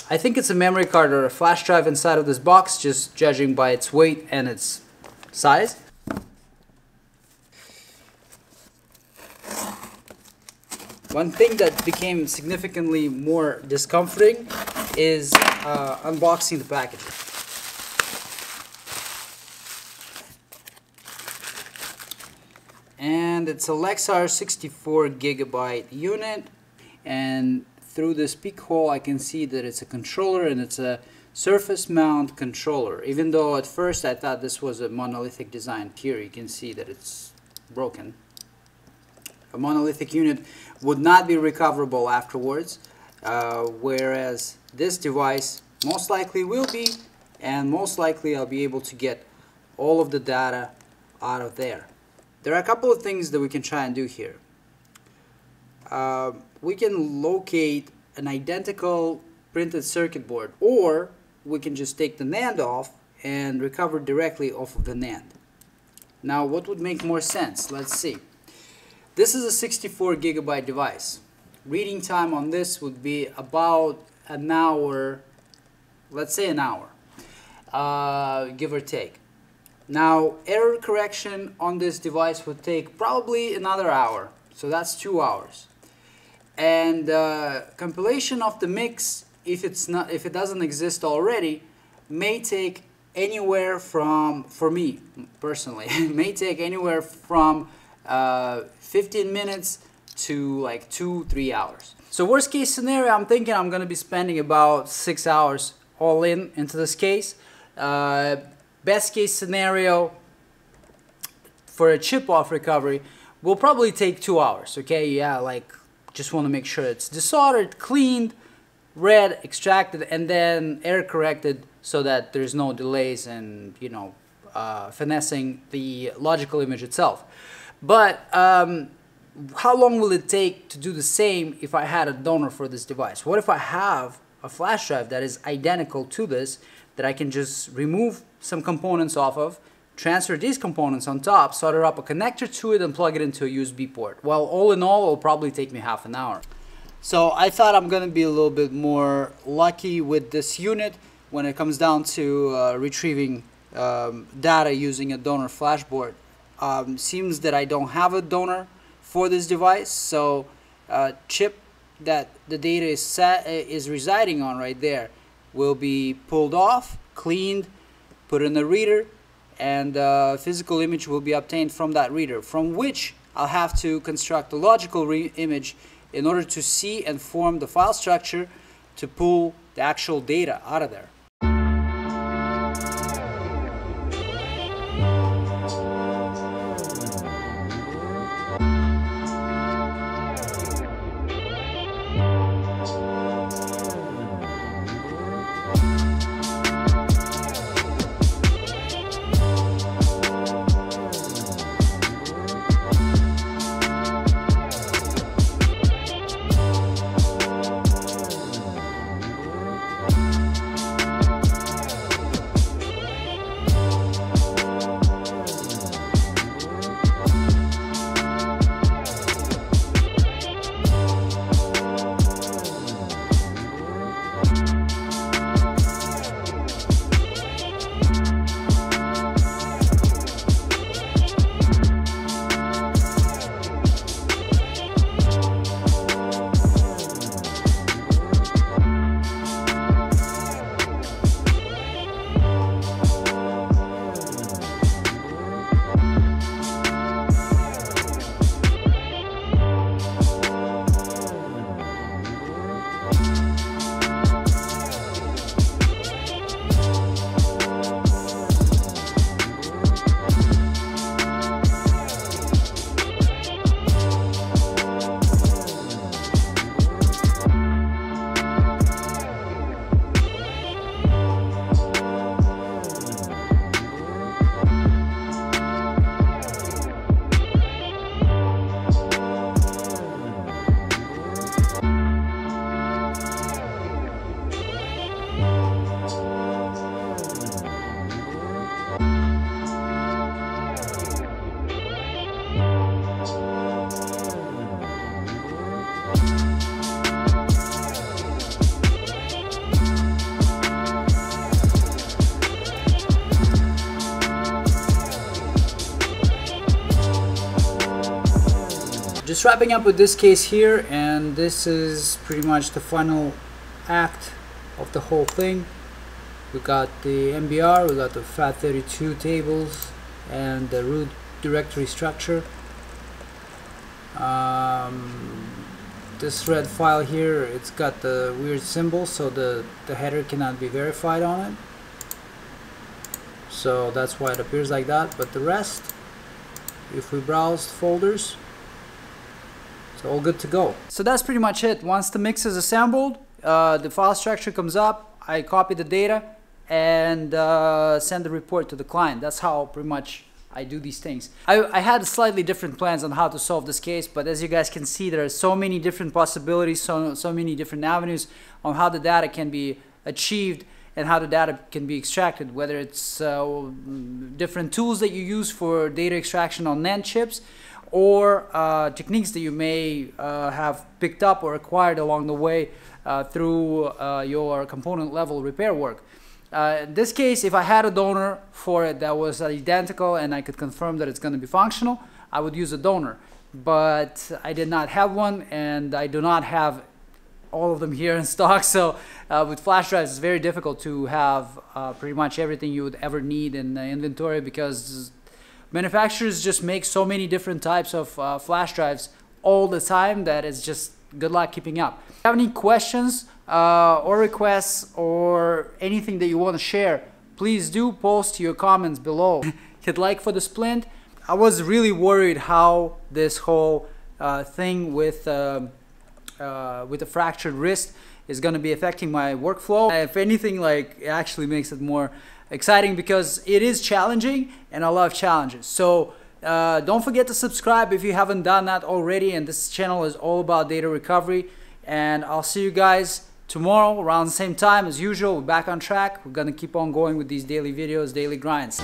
I think it's a memory card or a flash drive inside of this box, just judging by its weight and its size. One thing that became significantly more discomforting is unboxing the package. And it's a Lexar 64 gigabyte unit, and through this peek hole I can see that it's a controller, and it's a surface mount controller, even though at first I thought this was a monolithic design. Here you can see that it's broken. A monolithic unit would not be recoverable afterwards, whereas this device most likely will be, and most likely I'll be able to get all of the data out of there. There are a couple of things that we can try and do here. We can locate an identical printed circuit board, or we can just take the NAND off and recover directly off of the NAND. Now, what would make more sense? Let's see. This is a 64 gigabyte device. Reading time on this would be about an hour, let's say an hour, give or take. Now, error correction on this device would take probably another hour, so that's 2 hours. And compilation of the mix, if it doesn't exist already, may take anywhere from, for me personally, may take anywhere from 15 minutes to like 2-3 hours. So worst case scenario, I'm thinking I'm gonna be spending about 6 hours all into this case. Best case scenario for a chip off recovery will probably take 2 hours. Okay, yeah, like just want to make sure it's desoldered, cleaned, read, extracted, and then error corrected so that there's no delays and, you know, finessing the logical image itself. But how long will it take to do the same if I had a donor for this device? What if I have a flash drive that is identical to this, that I can just remove some components off of, transfer these components on top, solder up a connector to it, and plug it into a USB port? Well, all in all, it'll probably take me half an hour. So I thought I'm going to be a little bit more lucky with this unit when it comes down to retrieving data using a donor flash board. Seems that I don't have a donor for this device, so chip that the data is residing on right there will be pulled off, cleaned, put in a reader, and physical image will be obtained from that reader, from which I'll have to construct a logical image in order to see and form the file structure to pull the actual data out of there. just wrapping up with this case here, and this is pretty much the final act of the whole thing. We got the MBR, we got the FAT32 tables, and the root directory structure. This red file here, it's got the weird symbol, so the header cannot be verified on it. So that's why it appears like that. But the rest, if we browse folders, it's all good to go. So that's pretty much it. Once the mix is assembled, the file structure comes up, I copy the data and send the report to the client. That's how pretty much I do these things. I had slightly different plans on how to solve this case, but as you guys can see, there are so many different possibilities, so many different avenues on how the data can be achieved and how the data can be extracted, whether it's different tools that you use for data extraction on NAND chips, or techniques that you may have picked up or acquired along the way through your component level repair work. In this case, if I had a donor for it that was identical and I could confirm that it's going to be functional, I would use a donor. But I did not have one, and I do not have all of them here in stock. So with flash drives, it's very difficult to have pretty much everything you would ever need in the inventory, because manufacturers just make so many different types of flash drives all the time that it's just good luck keeping up. If you have any questions or requests or anything that you want to share, please do post your comments below. Hit like for the splint. I was really worried how this whole thing with a fractured wrist is going to be affecting my workflow. If anything, like, it actually makes it more exciting, because it is challenging and I love challenges. So don't forget to subscribe if you haven't done that already, and this channel is all about data recovery. And I'll see you guys tomorrow around the same time as usual. We're back on track. We're gonna keep on going with these daily videos, daily grinds.